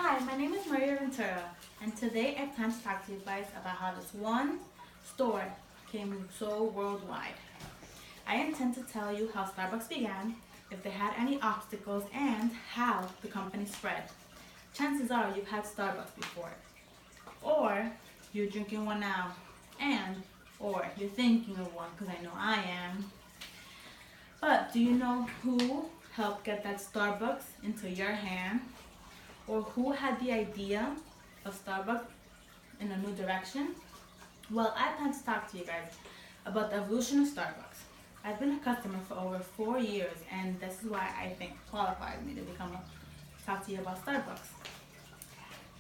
Hi, my name is Maria Ventura, and today I plan to talk to you guys about how this one store came so worldwide. I intend to tell you how Starbucks began, if they had any obstacles, and how the company spread. Chances are you've had Starbucks before, or you're drinking one now, or you're thinking of one, because I know I am. But do you know who helped get that Starbucks into your hand? Or who had the idea of Starbucks in a new direction? Well, I plan to talk to you guys about the evolution of Starbucks. I've been a customer for over 4 years, and this is why I think qualifies me to talk to you about Starbucks.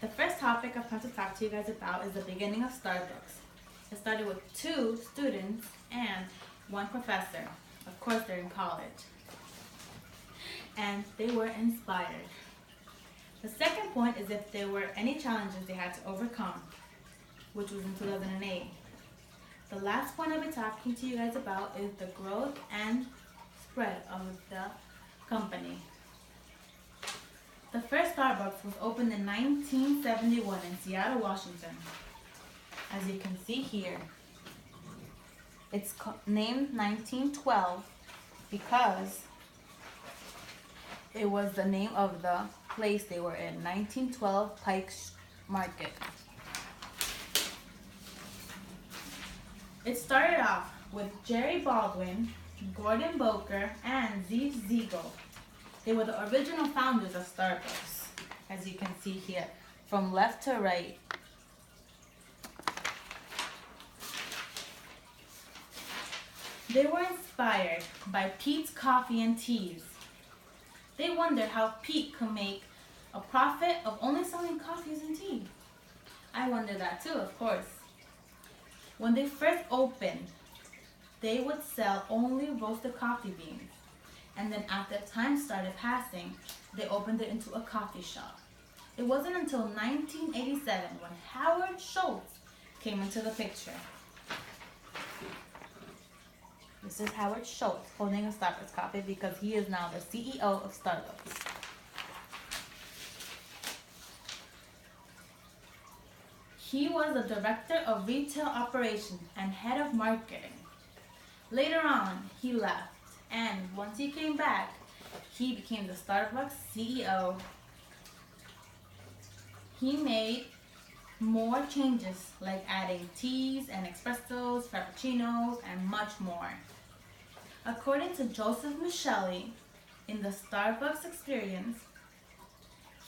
The first topic I plan to talk to you guys about is the beginning of Starbucks. It started with 2 students and 1 professor. Of course, they're in college. And they were inspired. The second point is if there were any challenges they had to overcome, which was in 2008. The last point I'll be talking to you guys about is the growth and spread of the company. The first Starbucks was opened in 1971 in Seattle, Washington. As you can see here, it's named 1912 because it was the name of the place they were in, 1912 Pike's Market. It started off with Jerry Baldwin, Gordon Boker, and Zeev Ziegel. They were the original founders of Starbucks, as you can see here, from left to right. They were inspired by Peet's Coffee and Teas. They wondered how Pete could make a profit of only selling coffees and tea. I wonder that too, of course. When they first opened, they would sell only roasted coffee beans. And then after time started passing, they opened it into a coffee shop. It wasn't until 1987 when Howard Schultz came into the picture. This is Howard Schultz holding a Starbucks coffee because he is now the CEO of Starbucks. He was the director of retail operations and head of marketing. Later on, he left, and once he came back, he became the Starbucks CEO. He made more changes like adding teas and espressos, frappuccinos, and much more. According to Joseph Michelli in the Starbucks Experience,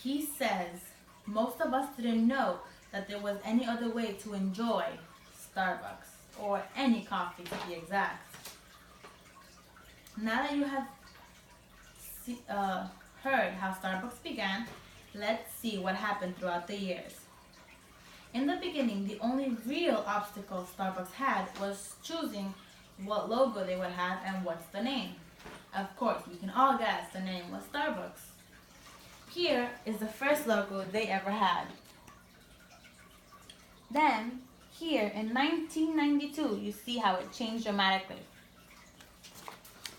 he says most of us didn't know that there was any other way to enjoy Starbucks, or any coffee to be exact. Now that you have heard how Starbucks began, let's see what happened throughout the years. In the beginning, the only real obstacle Starbucks had was choosing what logo they would have and what's the name. Of course, we can all guess the name was Starbucks. Here is the first logo they ever had. Then, here in 1992, you see how it changed dramatically.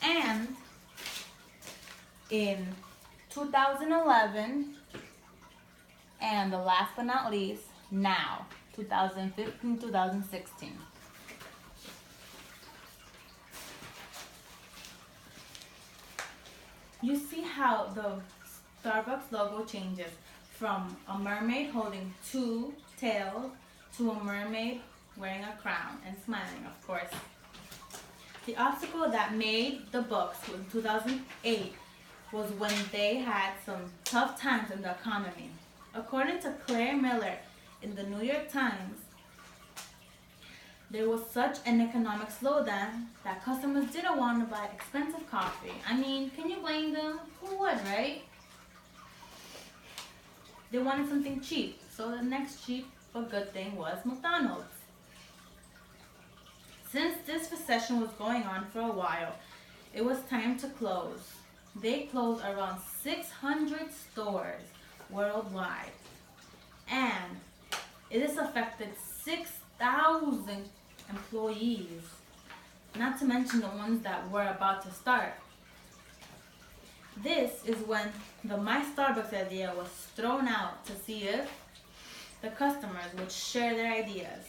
And in 2011, and the last but not least, now, 2015, 2016. You see how the Starbucks logo changes from a mermaid holding 2 tails to a mermaid wearing a crown and smiling, of course. The obstacle that made the books in 2008 was when they had some tough times in the economy. According to Claire Miller in the New York Times, there was such an economic slowdown that customers didn't want to buy expensive coffee. I mean, can you blame them? Who would, right? They wanted something cheap, so the next cheap but good thing was McDonald's. Since this recession was going on for a while, it was time to close. They closed around 600 stores worldwide, and it has affected 6,000 employees, not to mention the ones that were about to start. This is when the My Starbucks idea was thrown out to see if the customers would share their ideas.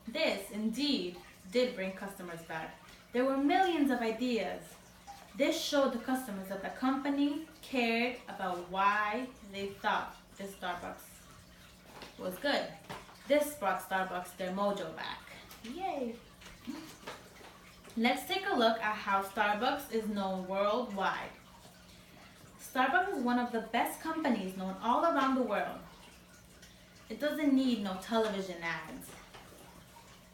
This, indeed, did bring customers back. There were millions of ideas. This showed the customers that the company cared about why they thought this Starbucks was good. This brought Starbucks their mojo back. Yay! Let's take a look at how Starbucks is known worldwide. Starbucks is one of the best companies known all around the world. It doesn't need no television ads.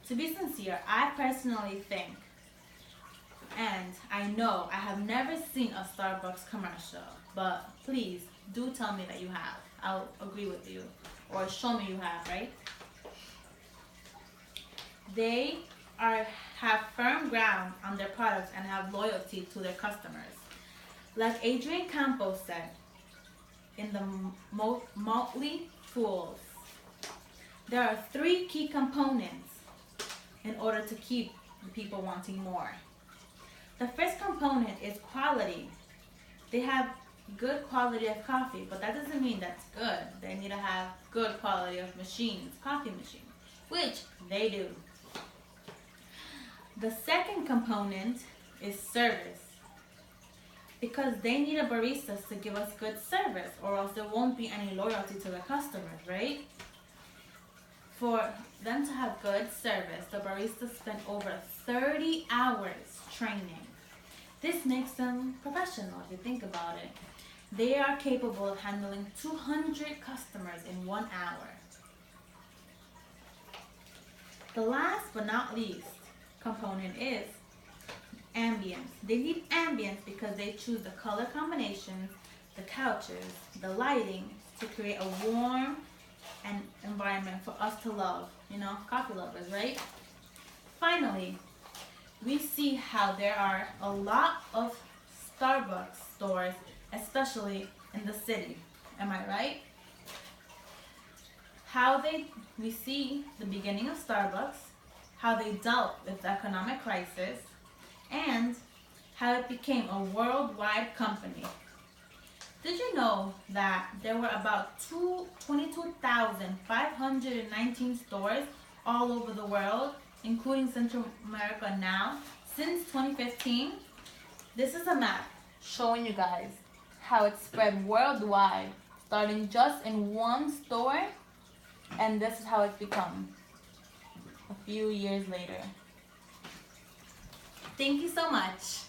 To be sincere, I personally think, and I know I have never seen a Starbucks commercial, but please do tell me that you have. I'll agree with you, or show me you have, right? They have firm ground on their products and have loyalty to their customers. Like Adrian Campos said in the Motley Fools, there are 3 key components in order to keep the people wanting more. The first component is quality. They have good quality of coffee, but that doesn't mean that's good. They need to have good quality of machines, coffee machines, which they do. The second component is service, because they need a baristas to give us good service, or else there won't be any loyalty to the customers, right? For them to have good service, the baristas spend over 30 hours training. This makes them professional if you think about it. They are capable of handling 200 customers in 1 hour. The last but not least component is ambience. They need ambience because they choose the color combinations, the couches, the lighting to create a warm and environment for us to love, coffee lovers, right? Finally, we see how there are a lot of Starbucks stores, especially in the city. Am I right? We see the beginning of Starbucks, how they dealt with the economic crisis, and how it became a worldwide company. Did you know that there were about 22,519 stores all over the world, including Central America now, since 2015? This is a map showing you guys how it spread worldwide, starting just in one store, and this is how it's become a few years later. Thank you so much.